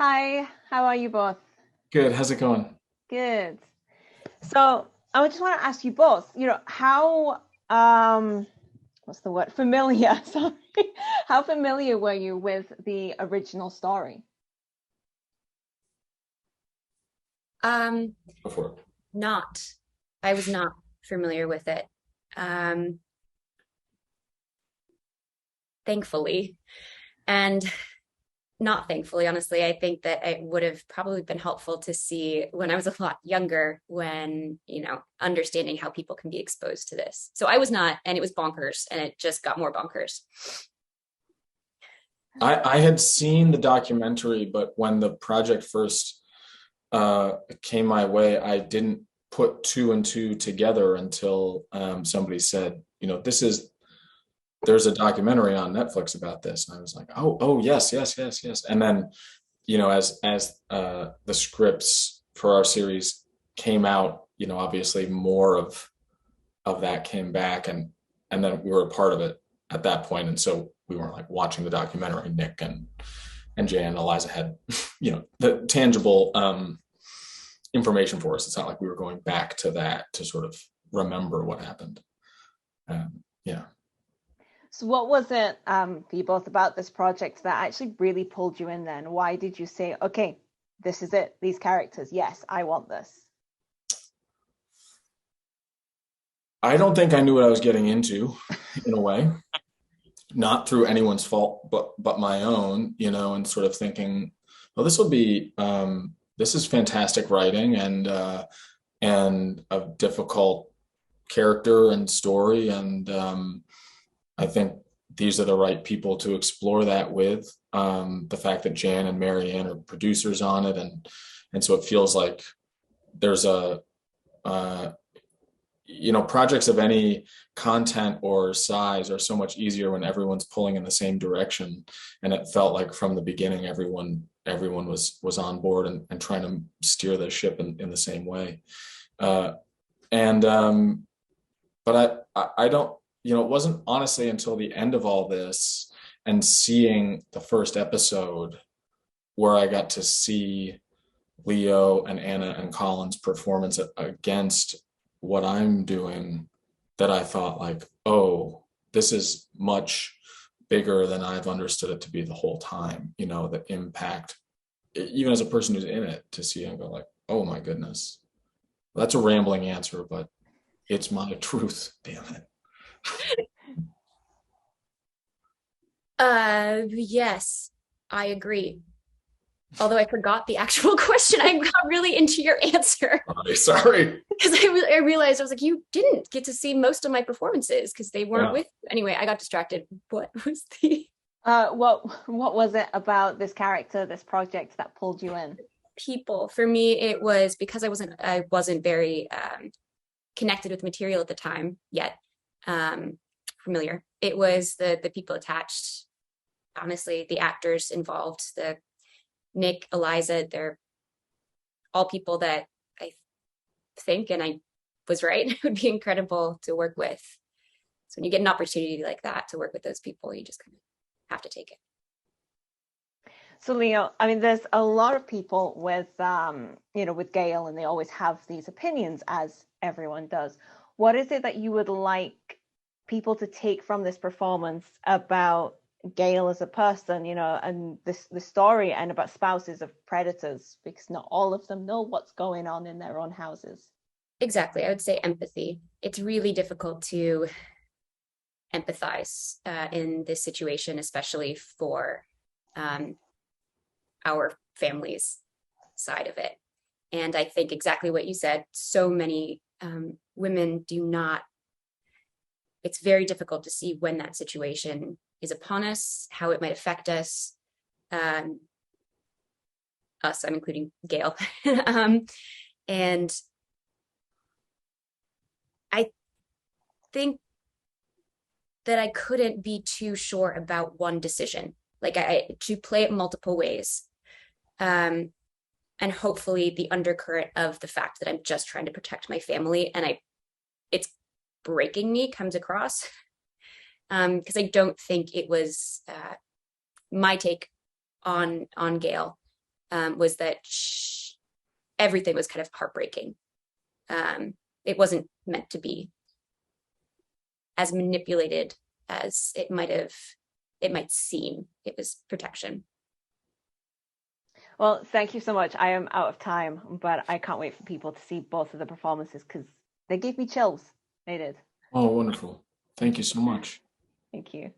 Hi, how are you both? Good. How's it going? Good. So I just want to ask you both, how what's the word? Familiar, sorry. How familiar were you with the original story? Um, Before. not. I was not familiar with it. Um, Thankfully. And not thankfully, honestly, I think that it would have probably been helpful to see when I was a lot younger, when, understanding how people can be exposed to this. So I was not, and it was bonkers, and it just got more bonkers. I had seen the documentary, but when the project first came my way, I didn't put two and two together until somebody said, there's a documentary on Netflix about this. And I was like, oh, yes, yes, yes, yes. And then, as the scripts for our series came out, obviously more of that came back, and then we were a part of it at that point, and so we weren't like watching the documentary. Nick and Jay and Eliza had the tangible information for us. It's not like we were going back to that to sort of remember what happened. Yeah. So what was it for you both about this project that actually really pulled you in then? Why did you say, okay, this is it, these characters, yes, I want this? I don't think I knew what I was getting into, in a way, not through anyone's fault, but my own, and sort of thinking, well, this is fantastic writing, and a difficult character and story, and I think these are the right people to explore that with. The fact that Jan and Marianne are producers on it, and so it feels like there's uh, projects of any content or size are so much easier when everyone's pulling in the same direction. And it felt like from the beginning, everyone was on board and trying to steer the ship in the same way. Uh, and but I don't, it wasn't honestly until the end of all this and seeing the first episode where I got to see Leo and Anna and Colin's performance against what I'm doing, that I thought like, oh, this is much bigger than I've understood it to be the whole time. The impact, even as a person who's in it, to see and go like, oh my goodness. That's a rambling answer, but it's my truth, damn it. Yes, I agree. Although I forgot the actual question, I got really into your answer. Sorry. Because I realized I was like, you didn't get to see most of my performances because they weren't with. Anyway, I got distracted. What was the what was it about this character, this project that pulled you in? people? For me, it was because I wasn't very connected with material at the time yet. Familiar. It was the people attached. Honestly, the actors involved, the Nick, Eliza, they're all people that I think, and I was right, would be incredible to work with. So when you get an opportunity like that to work with those people, you just kind of have to take it. So Leo, I mean, there's a lot of people with Gail, and they always have these opinions, as everyone does. What is it that you would like people to take from this performance about Gail as a person, and the story, and about spouses of predators, because not all of them know what's going on in their own houses? Exactly. I would say empathy. It's really difficult to empathize in this situation, especially for um, our family's side of it. And I think exactly what you said, so many women do not, it's very difficult to see when that situation is upon us, how it might affect us. Um, I'm including Gail. And I think that I couldn't be too sure about one decision, like to play it multiple ways. Um, and hopefully the undercurrent of the fact that I'm just trying to protect my family and it's breaking me comes across. Because I don't think it was my take on Gail was that everything was kind of heartbreaking. It wasn't meant to be as manipulated as it might seem. It was protection. Well, thank you so much. I am out of time, but I can't wait for people to see both of the performances because they gave me chills. They did. Oh, wonderful. Thank you so much. Thank you.